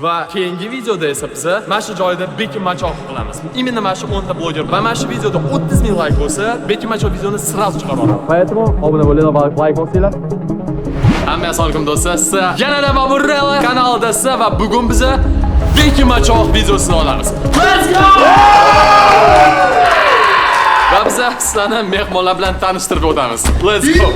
Va keyingi videoda esa biz mana shu joyda bekin machoq qilamiz. Именно mana shu 10 ta bloger va mana shu videoda 30 ming like bo'lsa, bekin machoq videoni sразу chiqarib olaman. Поэтому obuna bo'linglar va like bosinglar. Hamma assalomu do'stlar. Siz yanada Baburrella kanalidasiz va bugun biz bekin machoq videosini olamiz. Let's go! Va biz sizlarni mehmonlar bilan tanishtirib o'tamiz. Let's go!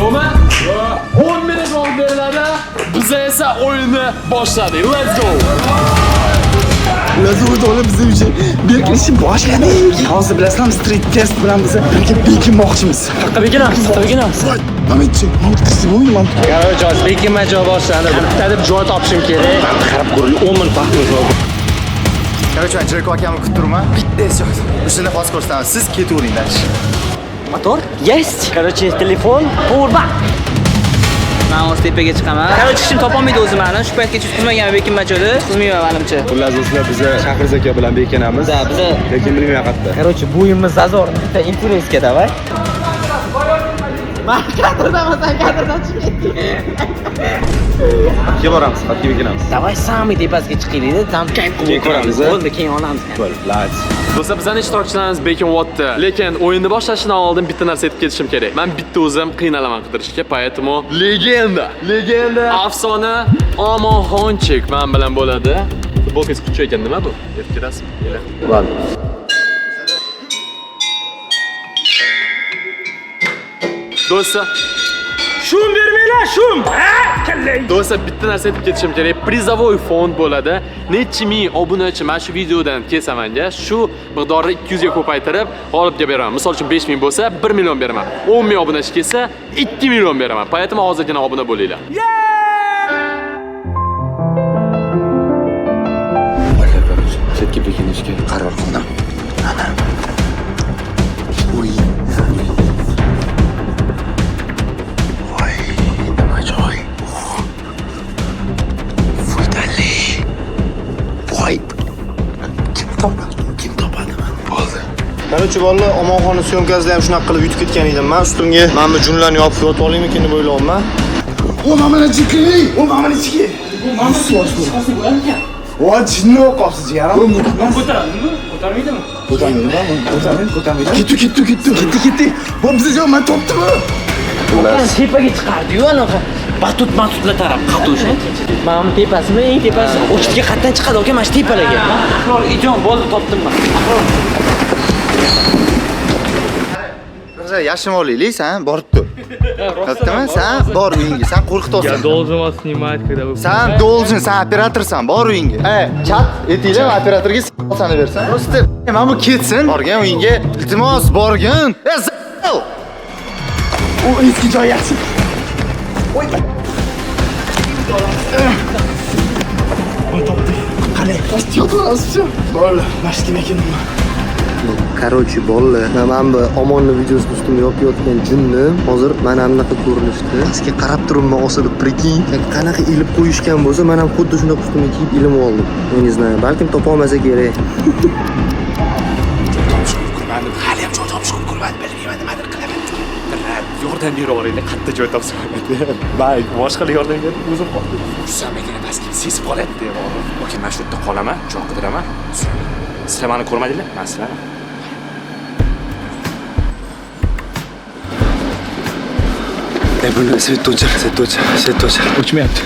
Goma 10 minut vaqt beriladi. Biz esa o'yinni boshladik. Let's go. Lazut olib bizim uchun berkilishni boshladik. Hozir bilasizmi, street test bilan biz birga bekinmoqchimiz. Qayerda bekinamiz? Mametchi, qizim o'yman. Garaj bekinma joy boshlandi. Bitta deb joy topishim kerak. Qarab ko'ring, 10 ming vaqtimiz bor. Короче, men Jirko akamni kutib turman. Bitta joy. O'shani hozir ko'rsataman. Siz ketaveringlar. Motor? Есть. Короче, telefon, power bank. Men hozir tepaga chiqaman. Короче, chiqishim topolmaydi o'zi meni. Shu paytgacha tutmagan bekinma joyda. Tutmayman menimcha. Xullas do'stlar, biz Shahriz aka bilan bekinamiz. Biz Lekin bilmayman qayerda. Короче, bo'yimiz zazor. Bitta interesga davay. Men kadrdan chiqdik. Kim boramiz? Qayerga bekinamiz? Davay samый tepasiga chiqaylik-da. Tam kayf qilib ko'ramiz. Bo'ldi, keyin olamiz. Let's. Do'stlar, bizning ishtirokchilarimiz bekin o'tdi. Lekin o'yinni boshlashdan oldin bitta narsa aytib ketishim kerak. Men bitta o'zim qiynalaman qidirishga, поэтому legenda, afsona Omonxonchik men bilan bo'ladi. Futbolkasi kuchli ekan, nima bu? Yetib ketasizmi? Bo'ladi. Do'stlar, Shum bermanglar, shum. Do'stlar, bitta narsa aytib ketishim kerak. Prizavoy fond bo'ladi. Necha ming obunachi mana shu videodan kelsa menga shu miqdorni 200 ga ko'paytirib g'olibga beraman. Misol uchun 5 ming bo'lsa 1 million beraman. 10 ming obunachi kelsa 2 million beraman. Поэтому hozirgina obuna bo'linglar. Chetga bekinishga qaror qildim. Voy, nima joy? Foydali. Voy. Kim topadi men? Bo'ldi. Короче, bolalar, Omonxonni syomkasida ham shunaqa qilib yutib ketgan edim. Men ustimga mana bu jumlalarni yopib yotib olaymikin deb o'ylayapman. O mamani chiki. O mamani chiki. O mamani chiki. Voy, jinni o'qibsiz yaram. Ko'taradimi? Ko'tarmaydimi? Ko'tarmaydi. Ketdi. Bu bizni joy men topdimi? O'qan tepaga chiqardi-yu, anaqa batutlar taraf qatuvshi. Mana bu tepasimi, eng tepasi. O'chitga qatdan chiqadi, aka, mana shu tepalarga. Ahror, ijon bo'ldi, topdim men. Biza yashim olaylik, sen borib tur. Rostmi? Sen bor uyingga. Sen qo'rqityapsan. Я должен вас снимать, когда вы... Sen должен, sen operatorsan, bor uyingga. Chat etinglar, operatorga s***sani bersan. Просто mana bu ketsin. Borgan uyingga. Iltimos, borgin. O eski joy yaxshi. Voy. Topdik. Qani, yo'qolasiz-chi? Bo'ldi. Mashina ekanman. Короче, bolalar, mana bu Omonni videosini ustimga yopayotgan jinni hozir mana bunaqa ko'rinishdi. Sizga qarab turibman osilib, прикинь. Qanaqa ilib qo'yishgan bo'lsa, men ham xuddi shunday ustimga kiyib ilib oldim. Men ne знаю, balkim topa olmasa kerak. Hali ham joy topishga ulgurmadi, bilmayman nimadir qilaman. Yordam beraveringlar, qayerda joy topsam. Men boshqalar yordam berib o'zim qoldim. Samagina pastga sesib qoladi deb oldim. Okey, men shu yerda qolaman, joy qidiraman. Sizlar meni ko'rmadinglar? Men sizlarni. Buni svettochar. O'chmayapti.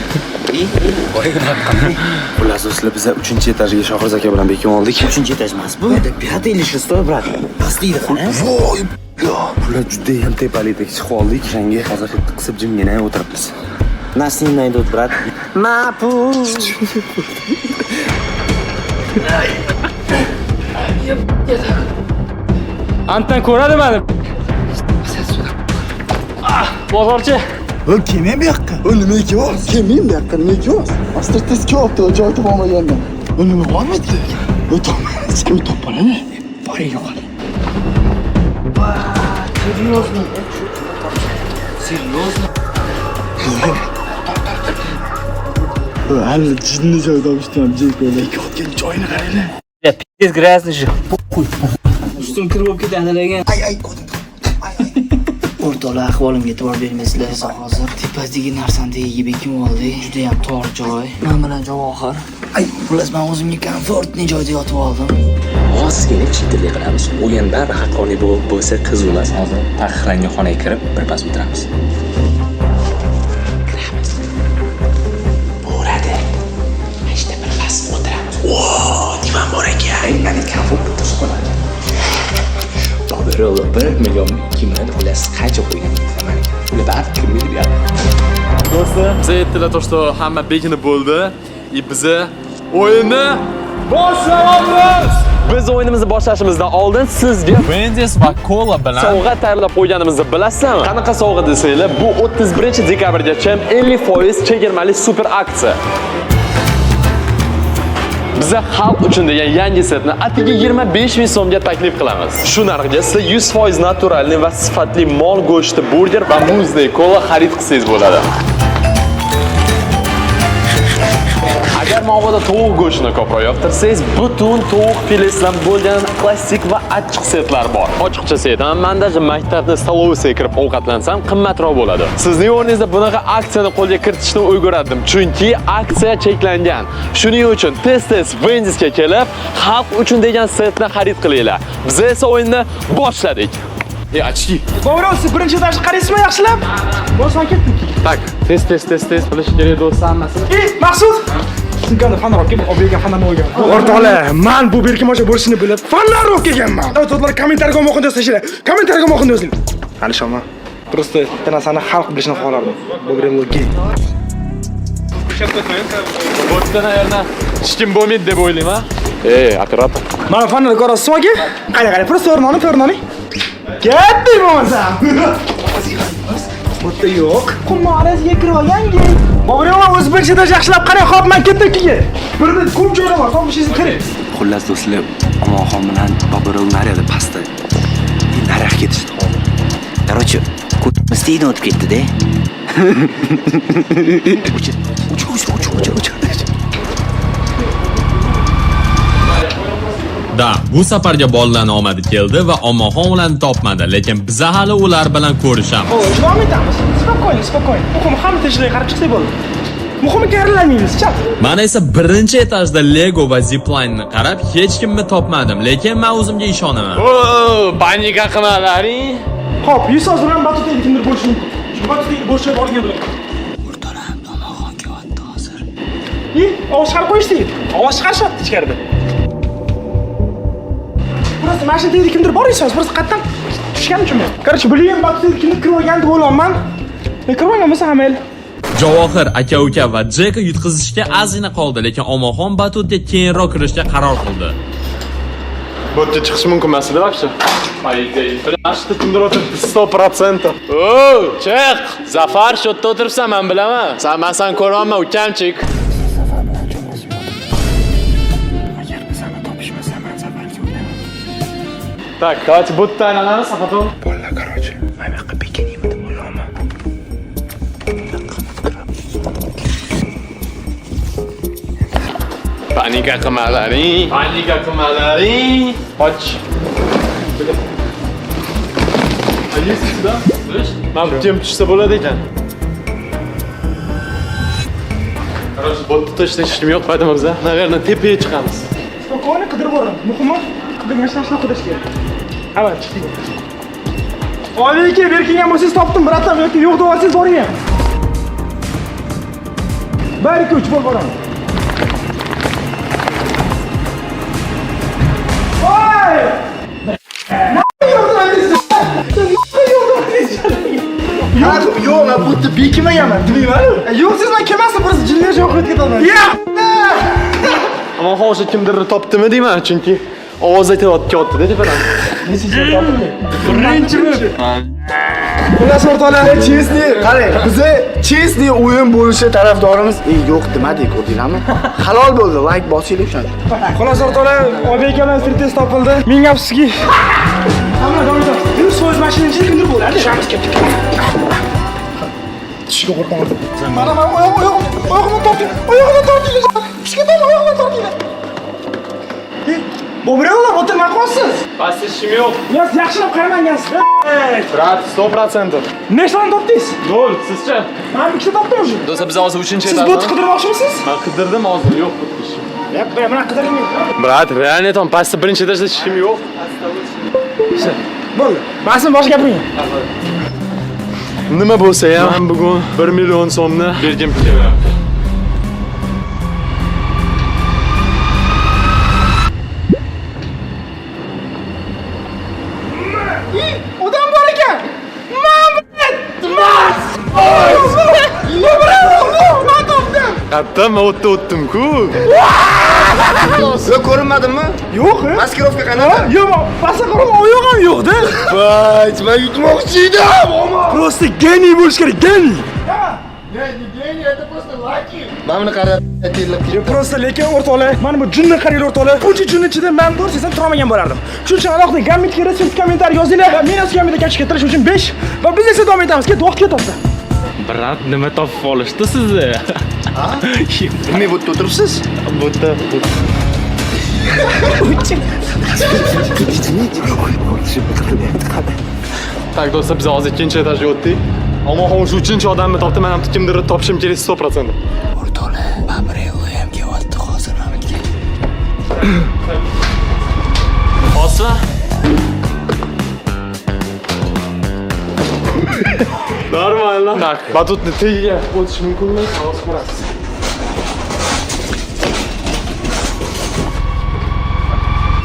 Xullas do'stlar, biz 3-etajga Shohriz aka bilan bekin oldik. 3-etaj emas bu. 5 или 6 brat. Pastlikda qani? Voy. Bular juda ham tepalikda chiqib oldik. Shanga hozir qisib jimgina o'tiribmiz. Нас не найдут, брат. Мапу. Antan ko'radi meni. Bozorchi. O kelmayman bu yoqqa. O nima ketyapsiz? Kelmayman bu yoqqa, nima ketyapsiz? Astirtasiz kelyapti, joy topolmagandan. O nima bo'lmaydi? O topoladi. Boring yo'qol. Seriyozmi? Серьезно? Hali jinni joy topishdim, Jeyko'dagi o'tgan joyini qaranglar. Ya pиздец грязный же. Ustim kirib olib ketadilar. O'rtoqlar, ahvolimga e'tibor bermaysizlar. Hozir tepadagi narsani tagiga bekib oldik. Juda ham tor joy. Men bilan Javohir. Xullas men o'zimga komfortli joyda yotib oldim. Ozgina chetirlik qilamiz. O'yinda haqqoniy bo'lsa qiz emas. Hozir taqiqlangan xonaga kirib birpas o'tiramiz. Kiramiz. Bo'ladi. Ishda birpas o'tiramiz. Divan bor ekan. Meni komfort o'tirib qoladi. Bobir 1 million 2 million xullas qancha qo'ygan ekan. Ular baribir kirmaydi bu yerda. Do'stlar, biza aytdilar to, что hamma bekinib bo'ldi. Biza o'yinni boshlaymiz. Biz o'yinimizni boshlashimizdan oldin sizga Wendy's va Cola bilan sovg'a tayyorlab qo'yganimizni bilasizmi? Qanaqa sovg'a desanglar, bu 31-dekabrgacha 50% chegirmali super aksiya. Biza xalq uchun degan yangi setni atigi 25 ming so'mga taklif qilamiz. Shu narxga siz 100% naturalniy va sifatli mol go'shti burger va muzdek kola xarid qilsangiz bo'ladi. Agar mavzuda tovuq go'shtini ko'proq yoqtirsangiz, butun tovuq filesidan bo'lgan klassik va achchiq setlar bor. Ochiqchasi aytaman, manda maktabni stolovsiga kirib ovqatlansam qimmatroq bo'ladi. Sizning o'rningizda bunaqa aksiyani qo'lga kiritishni o'yladim, chunki aksiya cheklangan. Shuning uchun tez-tez Wendy'sga kelib, xalq uchun degan setni xarid qilinglar. Biz esa o'yinni boshladik. Achki. Bobur, siz birinchi darsni qaraysizmi yaxshilab? Bo'lsa ketdik. Tak, tez bilish kerak do'stlar hammasini. Maqsud, sizga fanlar olib olgan fanlarni olgan. O'rtoqlar, men bu berkimocha bo'lishini bilib, fanlar olib kelganman. O'rtoqlar, kommentariyga o'qing yozinglar. Kommentariyga o'qing yozinglar. Alishonman. Просто bitta narsani xalq bilishini xohlardim. Bobur gay. Bo'tdan ayolni hech kim bo'lmaydi deb o'ylayman. Operator. Mana fanlar ko'rasizmi aka? Qani, просто o'rnoni. Ketdi bo'lsa. Bo'tda yo'q. Qumaraziga kirib olgan-ki. Bobur o'z birinchida yaxshilab qarang, xo'p, men ketdim keyin. Birda ko'p joylar bor, topishingizni qiling. Xullas do'stlar, Omonxon bilan Bobirov nariyada pastda. Nariga ketishdi. Короче, kutmasdan o'tib ketdi-da. Da, bu safarga bolalarning omadi keldi va Omonxon ularni topmadi, lekin biz hali ular bilan ko'rishamiz. Davom etamiz. Spokойно. Muhimi hamma tinchlikka qarab chiqsak bo'ldi. Muhimi karilanmaymiz, chat. Mana esa birinchi etajda Lego va Zipline-ni qarab hech kimni topmadim, lekin men o'zimga ishonaman. Panika qilmalaring. Xo'p, 100 so'z bilan batutda kimdir bo'lishi mumkin. Shu batutda bo'shab olgan bilan. O'rtoqlar, Omonxon kelyapti hozir. Ovoz chiqarib qo'yishdik. Ovoz chiqarishyapti ichkarida. Burası mashinada kimdir bor esansiz, burası qatdan tushgan uchunmi? Короче, bilgan batutda kimdir kirib olgan deb o'ylayman. Kirib olgan bo'lsa ham mayli. Javohir aka-uka va Jeka yutqizishga ozgina qoldi, lekin Omonxon batutga keyinroq kirishga qaror qildi. Bo'tga chiqish mumkin emas-da вообще. Ashta kimdir o'tiribdi 100%. Chiq! Zafar shu yerda o'tiribsan, men bilaman. Sen ko'rolma, ukamchik. Так, давайте будто aylanamiz, Safaton. Bo'ldi, короче. Men yoqqa bekinaymi deb o'ylayman. Panika qilmalaring. Och. Ayesizda? Men kim tushsa bo'ladi ekan. Qaror, bo'tda to'shda hech kim yo'q, paydami biz? Naverna tepaga chiqamiz. Spokойно qidirib boraman. Muhimi qidirgan narsani qidish kerak. Avval chiqdik. Olayki, berkingan bo'lsangiz topdim, bratlar, yoki yo'q deb olsangiz boring ham. 1 2 3 boraman. Voy! Yo'q, men bu yerda bekilmaganman, bilmayman. Yo'q, siz men kelmasam, biz jinlar yo'q qilib ketaman. Ammo hozir kimdirni topdimi deyman, chunki ovoz aytayotgan tepadan. Birinchimi? Xullas o'rtoqlar, chesni, qarang, biz chesni o'yin bo'lishi tarafdorimiz. Yo'q demadik, ko'rdinglarmi? Halol bo'ldi, like bosinglar o'shanda. Xullas o'rtoqlar, Oybek aka sirtez topildi. Ming afsuski. Hamma davom etamiz. 100% mashinani kimdir bo'ladi. Shamiz ketdik. tushishga qo'rqaman. Mana men oyog'imni torting. Oyog'imni tortinglar. Ishga tom oyog'imni tortinglar. Bobraylar, o'tirmay qolsiz. Pastda ishim yo'q. Yo'q, yaxshilab qaramangansiz. Brat, 100%. Nechtani topdingiz? 0, sizcha? Men ikkita topdim o'zi. Do'stlar, biz hozir 3-chi Siz etapmiz. bot qidirmoqchimisiz? Men qidirdim hozir, yo'q bu ishim. Mana qidirmang. Brat, real aytaman, pastda birinchi etajda ishim yo'q. Bo'ldi. Ba'zan boshqa gapiring. Nima bo'lsa ham, men bugun 1 million so'mni bergim kelyapti. Odam bor ekan. Men topdim. Hatto men o'tdim-ku. Yo'q, ko'rinmadimi? Yo'q. Maskirovka qanaqa? Yo'q, pastga qarab oyog'im yo'q-da. Voy, men yutmoqchi edim. Просто geniy bo'lish kerak, geniy. Mana buni qarab, terlab kelib. Просто lekin o'rtoqlar, mana bu junni qarang o'rtoqlar. Buncha junni ichida men ko'rsam turolmagan bo'lardim. Shuning uchun alohida gammitga resurs kommentar yozinglar va men o'z gammitga kashf keltirish uchun 5 va biz esa davom etamiz. Ket, vaqt ketadi. Brat, nima topib olishdi sizni? Nima bu o'tiribsiz? Bo'ta. Tak, do'stlar, biz hozir 2-etajga o'tdik. Ammo hozir 3-chi odamni topdim, men ham kimdirni topishim kerak 100%. O'rtoqlar, Babraylar ham kelyapti hozir Ramitga. Hozir Normalno. Tak, batutni tagiga o'tish mumkinmi? Hozir ko'rasiz.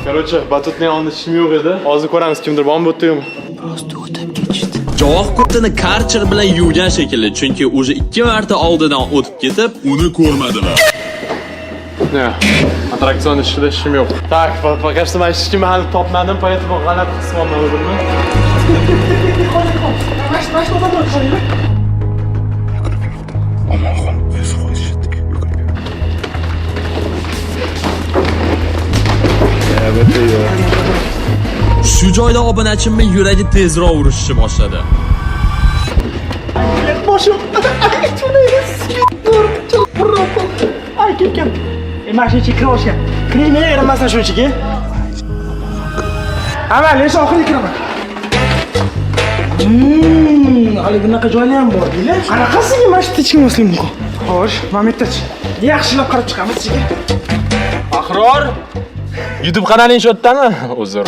Короче, batutni yonida ishim yo'q edi. Hozir ko'ramiz kimdir bormi bu yerda yo'qmi. Prosta o'tib ketishdi. Javob kurtini karcher bilan yuvgan shekilli, chunki o'zi 2 marta oldidan o'tib ketib, uni ko'rmadilar. Ne, attraksion ishida ishim yo'q. Tak, пока что men hech kimni hali topmadim, поэтому g'alati his qilyapman o'zimni. Shu joyda obunachimning yuragi tezroq urishni boshladi. Boshim. Ay, kim? Mashina kirib olishgan. Kirmay yaramasdan shu ichiga. Amal, lesh oxirga kiraman. Hali bunaqa joylar ham bor, deylar. Qanaqasiga mashina ichga moslim mumkin? Xo'sh, Mametach. Yaxshilab qarab chiqamiz ichiga. Ahror. YouTube kanaling shu yerdami? Uzr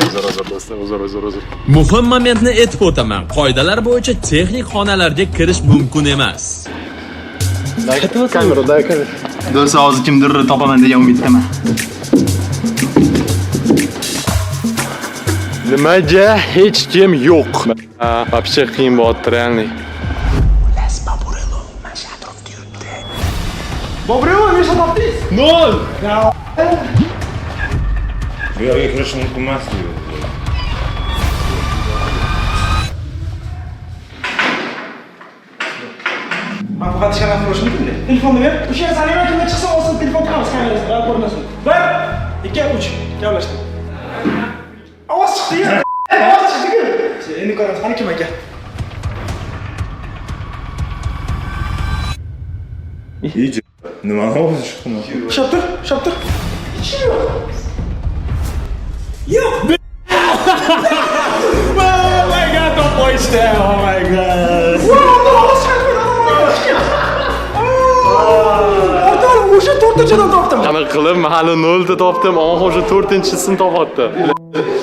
do'stlar, uzr. Muhim momentni aytib o'taman. Qoidalar bo'yicha texnik xonalarga kirish mumkin emas. Kamerada. Do'stlar, hozir kimdir topaman degan umiddaman. Nimaga hech kim yo'q? Вообще qiyin bo'lyapti, realniy. Bobraylar, nechta topdingiz? 0. Bu yerga kirish mumkin emas. Men faqat ishga qilish mumkin-da. Telefonni ber. O'sha sanaylar kimga chiqsa olsin, telefon qilamiz kamerasiga, ko'rmasin. 1, 2, 3. Gaplashdik. Ovoz chiqdi-ya. Ovoz chiqdi-ku. Endi ko'ramiz, qani kim ekan. Iyice. Nima oldu çıktı? Şaptır. Yok. Oh my god, top işte. Oh my god. Ortalık o'sha 4-chidan topdim. Qanaqa qilib hali 0 ta topdim, ammo hozir 4-chisini topyapti.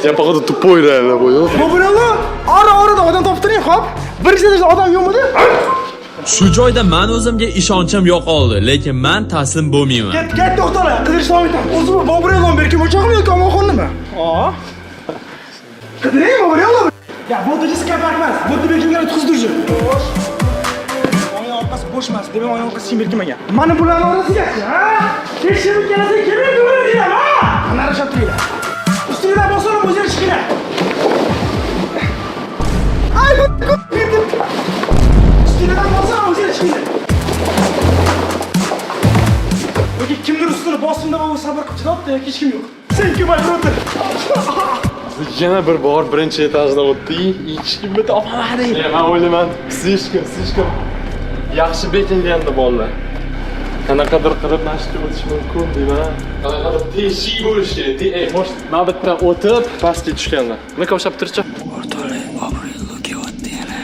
Я походу тупой реально понял. Bu bilan ara-orada odam toptiring, xo'p? Birinchi odam yo'qmidi? Shu joyda men o'zimga ishonchim yo'qoldi, lekin men taslim bo'lmayman. Ket to'xtalar, qidirish davom etamiz. O'zim Bobraylar berkim o'choqmi yoki omonxonnimi? Qidiring Bobraylar. Ya, bu dejisi kapak emas. Bu bekimga tutqizdirchi. Xo'sh. Oyoq orqasi bo'sh emas. Demak, oyoq orqasi kim berkimagan. Mana bularning orasiga, ha? Tekshirib kelasa kerak bo'lar, ha? Qanday shaptiringlar. Ustidan bosib o'zing chiqinglar. Ay, ustidan bosib o'zing chiqinglar. Yoki kimdir ustini bosimda bo'lib sabr qilib chidabdi, hech kim yo'q. Sen kim aytib Yana bir bor birinchi etajdan o'tdik, hech kimni topmadik. Men o'ylayman, слишком. yaxshi bekinganda bo'ldi. Qanaqadir qilib mashqqa o'tish mumkin deyman. Qanaqadir teshiy bo'lish kerak. Mo'sh navbatdan o'tib pastga tushganlar. Nima ko'rsatib turchi? O'rtoqlar, Gabriello kelyapti yana.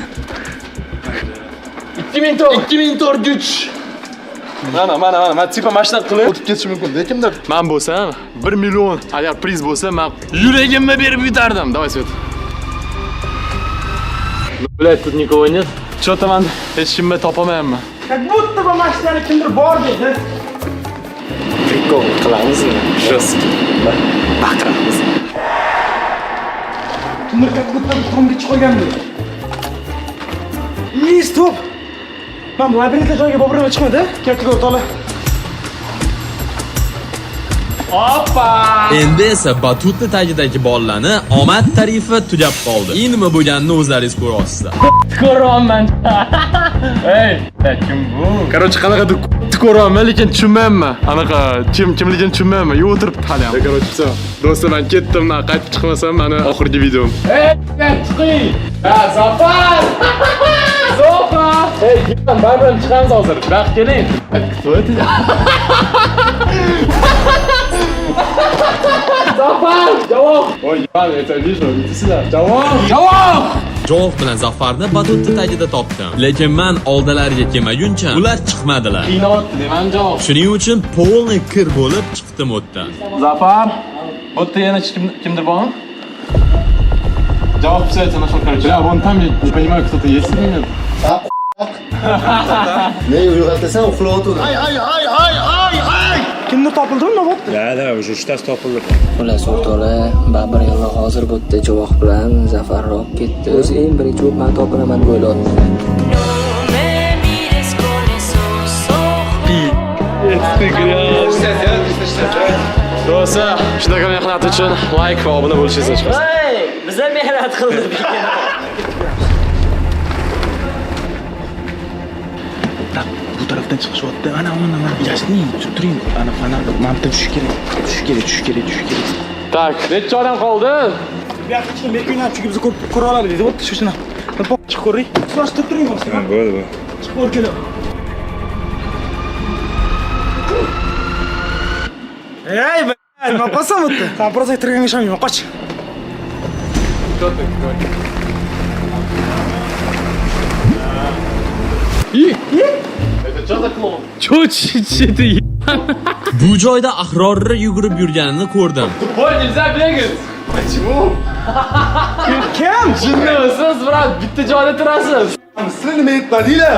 2403. Mana, tipa mashina qilib O'tib ketish mumkin, lekimda men bo'lsam 1 million agar priz bo'lsa, men yuragimni berib yutardim. Давай, Свет. Блядь, тут никого нет. Что-то man hech kimni topamayapman. Как будто bu mashinani kimdir bor dedi. Prikol qilamizmi? Жестко. Baqiramiz. Kimdir как будто tomga chiqolgandi. Stop. Men labirintli joyga borib chiqmadi. Ketdik o'rtoqlar. Hoppa! Endi esa batutni tagidagi bolalarni omad tarifi tugab qoldi. Endi nima bo'lganini o'zlaringiz ko'rasizlar. Ko'raman. Ey, kim bu? Короче, qanaqadir ko'raman, lekin tushunmayapman. Anaqa kimligini tushunmayapman. Yo'q o'tiribdi hali ham. Короче, все. Do'stlar, men ketdim. Qaytib chiqmasam, mana oxirgi videom. Ey, chiqing. Ha, Zafar! Zafar! Ey, gitdan, baribir chiqamiz hozir. Vaqt keling. Кто это? Zafar! Javob! Ой, ебаный, я тебя вижу. Иди сюда. Javob! Javob bilan Zafarni batutni tagida topdim. Lekin men oldilariga kelmaguncha ular chiqmadilar. Qiynotdi, men javob. Shuning uchun polniy kir bo'lib chiqdim o'tdan. Zafar, bu yerda yana kimdir bormi? Javob писать на что короче. Бля, вон там я не понимаю, кто-то есть или нет. Ne uyg'otasan, uxlab o'tir. Kimdir topildimi, nima bo'ldi? Da, уже uchtasi topildi. Xullas o'rtoqlar, Gabriello hozir bu yerda javob bilan zafarroq ketdi. O'zi eng birinchi bo'lib men topilaman deb o'yladim. Do'stlar, shunaqa mehnat uchun like va obuna bo'lishingizni chiqasin. Hey, bizlar mehnat qildik. Bu tarafdan chiqishyapti. Ana yashning, turing. Ana fanar mamta tushish kerak. Tak, necha odam qoldi? Bu yoqqa chiqib berkinglar, chunki biz ko'ra olamiz dedi. Bo'pti, shuna. Chiqib ko'ring. So'rashtirib turing bo'lsa. Bo'ldi. Chiqib ko'rkelar. Ey, nima qilsam o'tdi? Sen просто turganga ishonmayman, qoch. Это что за клоун? Чё ты? Bu joyda ahrorri yugurib yurganini ko'rdim. Ой, нельзя бегать! Почему? Kim? Jinnisiz, brat, bitta joyda turasiz. Siz nima aytmadinglar?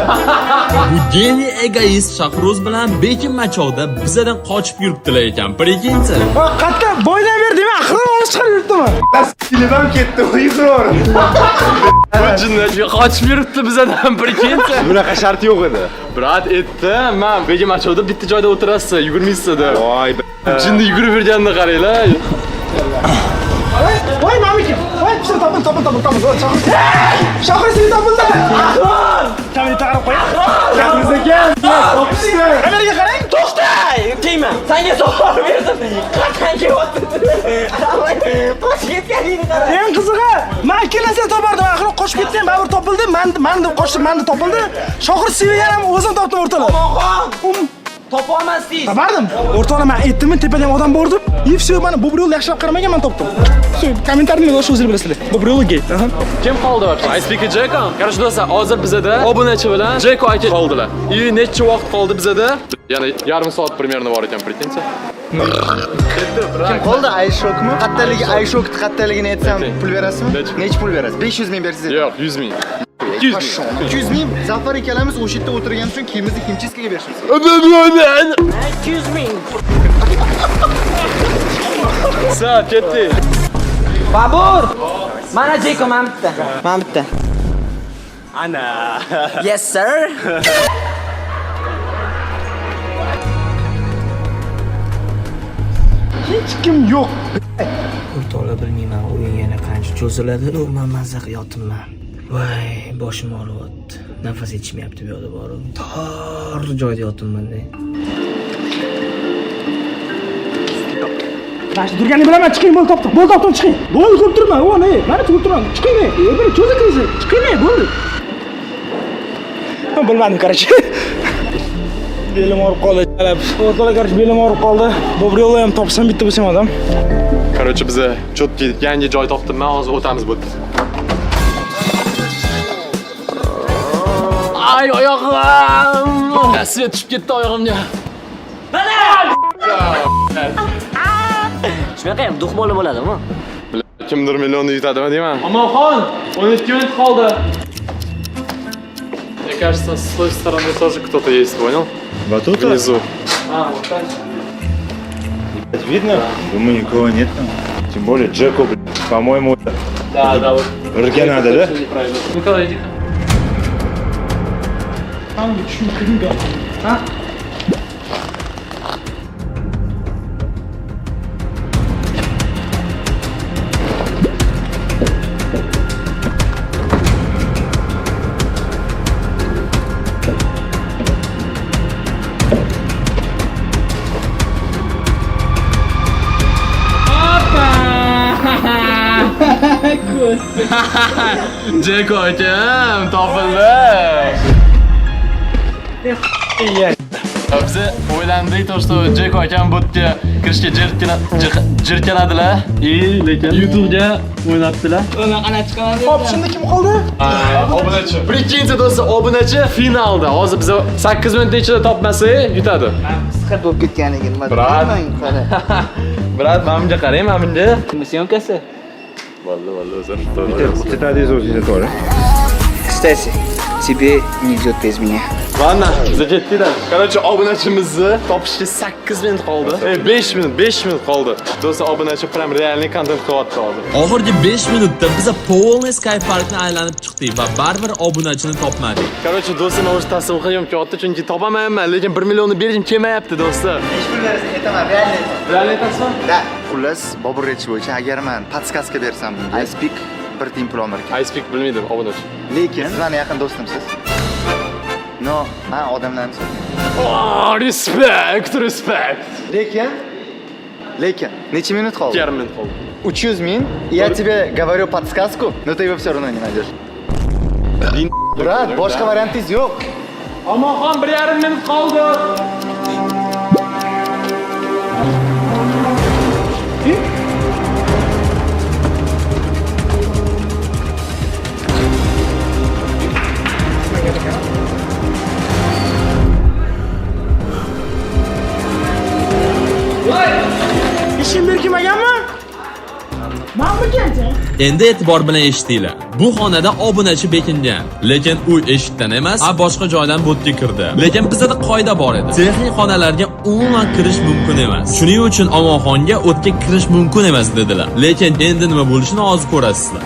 Bu geniy egoist Shahroz bilan Bekim Machovda bizadan qochib yuribdilar ekan. Prekinchi. Qatta boydan ber deyman, axir olib chiqarib yuribdimi? Stilim ketdi, iqror. Bu jinni qochib yuribdi bizadan, prekinchi. Bunaqa shart yo'q edi. Brat, aytdim, men Bekim Machovda bitta joyda o'tirasiz, yugurmaysiz deb. Voy, Jinni yugurib yurganini qaranglar. Voy, mamikim. Voy, sen topil. Shahar seni topildi. Kamera qarab qo'y. Gapimizda kel. Topishdi. Kameraga qarang. To'xta! Deyman. Senga savol berdim. Qatdan kelyapti. Qochib ketganingni qara. Eng qizig'i, men ikkalasini topardim, axir qochib ketdim, baribir topildi. Men deb qochdim, menda topildi. Shohir Sevigan ham o'zim topdim o'rtalar. Omonxon. Topa olmasdingiz. Tabardim. O'rtoqlar, men aytdim, tepadan odam bor deb. И все, mana bu yo'l yaxshilab qaramagan, men topdim. Все, kommentariyada o'sha o'zinglar bilasizlar. Bu yo'l gate. Kim qoldi вообще? I speak Jeko. Короче, do'stlar, hozir bizada obunachi bilan Jeko aka qoldilar. И necha vaqt qoldi bizada? Ya'ni yarim soat примерно bor ekan, prekinchi. Kim qoldi? Ayshokmi? Qattaligini aytsam pul berasizmi? Necha pul berasiz? 500 ming berasiz. Yo'q, 100 ming. 200 ming. Zafar ikkalamiz o'sha yerda o'tirgan uchun kiyimizni himchiskaga berishimiz. 200 ming. Sa, ketdi. Babur. Mana Jeko, men bitta. Ana. Yes sir. Hech kim yo'q. O'rtoqlar, bilmayman, o'yin yana qancha cho'ziladi. Men mazza qilyapman. Voy, boshim og'riyapti. Nafas yetishmayapti bu yoqda borib. Tor joyda yotibman-da. Mana turganini bilaman, chiqing, bo'ldi topdim. Chiqing. Bo'ldi, ko'rib turman. Mana ko'rib turman. Chiqing. Bir cho'za kirasiz. Chiqing, bo'ldi. Bilmadim, короче. Belim og'rib qoldi. O'rtalar, короче, belim og'rib qoldi. Dobryo'la ham topsam bitta bo'lsam odam. Короче, biz chotki yangi joy topdim. Men hozir o'tamiz bu yerda. Ay, oyog'im! Svet tushib ketdi oyog'imga. Shunaqa ham duh bola bo'ladimi? Kimdir millionni yutadimi deyman. Amonxon, 12 minut qoldi. Мне кажется, с той стороны тоже кто-то есть, понял? Вот тут? Внизу. Вот так. Видно? Думаю, никого нет там. Тем более Джеку, по-моему, Да, вот. Рыге надо, да? Николай, иди. Jeko akam topildi. Biz o'ylandik, то что Jeko akam bu yerga kirishga jirkanadilar. Lekin YouTube'ga o'ynatdilar. Ana chiqadi. Hop, shunda kim qoldi? Obunachi. Прикиньте, do'stlar, obunachi finalda. Hozir biz 8 minut ichida topmasak, yutadi. Siqib bo'lib ketganligini Brat. Brat, mana bunga qarang, mana bunga. Syomkasi. Vallo, o'zir. Это один из тоже. Kстати, тебе не идет без меня. Ладно, закetdilar. Короче, obunachimizni topishga 8 minut qoldi. 5 minut qoldi. Do'stlar, obunachi prям realniy kontent qilyapti hozir. Oxirgi 5 minutda biz polniy Sky Parkni aylanib chiqdik va baribir obunachini topmadik. Короче, do'stlar, men o'z tasavvurim katta, chunki topamayapman, lekin 1 millionni berishim kelmayapti, do'stlar. Aytaman, realniy. Realniy aytasizmi? Da, xullas, Bobur Rech bo'yicha agar men podskaska bersam bunga Ice Peak bir tiyin pul olmar ekan. Ice Peak bilmaydim, obunachi. Lekin siz meni yaqin do'stimsiz. No, men odamlarni sotmayman. Oh, respect. Lekin necha minut qoldi? 2,5 minut qoldi. 300 000. Я тебе говорю подсказку, но ты его все равно не найдешь. Брат, boshqa variantingiz yo'q. Amonxon, 1,5 minut qoldi. Ishim berkimaganmi? Endi e'tibor bilan eshitinglar. Bu xonada obunachi bekingan, lekin u eshikdan emas, boshqa joydan bo'tga kirdi. Lekin bizda qoida bor edi. Texnik xonalarga umuman kirish mumkin emas. Shuning uchun Omonxonga o'tga kirish mumkin emas dedilar. Lekin endi nima bo'lishini hozir ko'rasizlar.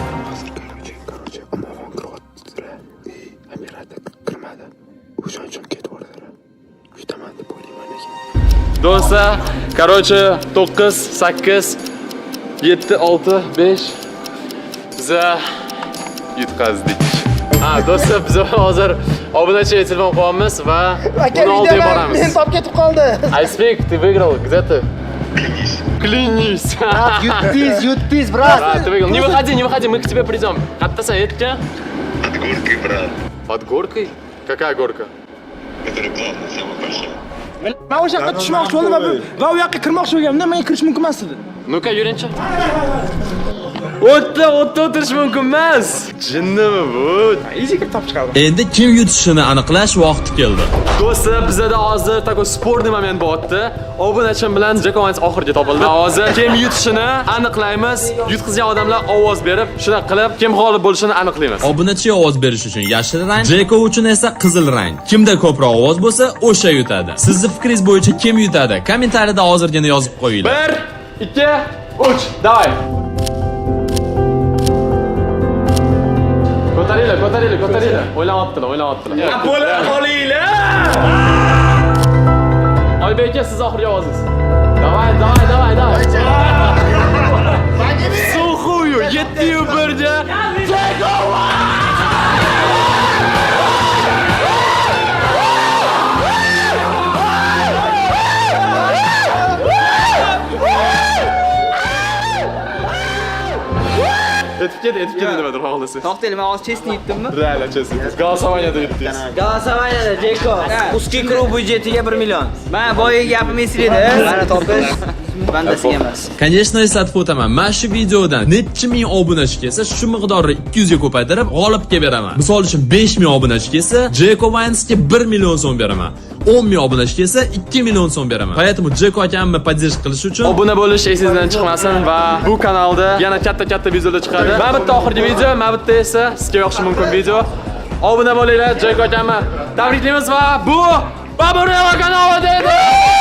Do'stlar, короче, 9, 8, 7, 6, 5 biza yutqazdik. Do'stlar, biz hozir obunachiga telefon qo'yamiz va uni oldiga boramiz. Men top ketib qoldi. Ice Peak, ты выиграл. Где ты? Клянись. Yutdingiz, брат. Ты выиграл. Не выходи, мы к тебе придем. Qayerdasan, aytga? Под горкой, брат. Под горкой? Какая горка? Которая главная, самая большая. Men o'sha yoqqa tushmoqchi bo'ldim va u yoqqa kirmoqchi bo'lganimda menga kirish mumkin emas edi. Ну-ка, yuring-chi. O'tda o'tirish mumkin emas. Jinnimi bu? Easy kirib topib chiqardim. Endi kim yutishini aniqlash vaqti keldi. Do'stlar, bizda hozir такой спорный moment bo'lyapti. Obunachim bilan Jekovans oxirgi topildi. Hozir kim yutishini aniqlaymiz. Yutqizgan odamlar ovoz berib, shuna qilib, kim g'olib bo'lishini aniqlaymiz. Obunachi ovoz berish uchun yashil rang, Jeko uchun esa qizil rang. Kimda ko'proq ovoz bo'lsa, o'sha yutadi. Sizning fikringiz bo'yicha kim yutadi? Kommentariyada hozirgina yozib qo'yinglar. 1, 2, 3, давай. Ko'taringlar. O'ylayaptilar. Bo'la qolinglar. Oybek aka, siz oxirgi ovozingiz. Давай. Сухую, 7-1-ga. Yetib aytib ket nimadir xohlasa. To'xtaylik, men hozir chestni yutdimmi? Reально chestni. Голосованияda yutdingiz. Голосованияda Jeko. Узкий kruг byudjetiga 1 million. Men boyagi gapim esingda. Mana topish bandasiga emas. Конечно, eslatib o'taman. Mana shu videodan necha ming obunachi kelsa, shu miqdorni 200 ga ko'paytirib g'olibga beraman. Misol uchun 5000 obunachi kelsa, Jeko Vinesga 1 million so'm beraman. 10,000 obunachi kelsa 2 million so'm beraman. Поэтому Jeko akamni podдержка qilish uchun Obuna bo'lish esingizdan chiqmasin va bu kanalda yana katta videolar chiqadi. Mana bitta oxirgi video, mana bitta esa sizga yoqishi mumkin video. Obuna bo'linglar, Jeko akamni tabriklaymiz va bu Babureva kanali edi.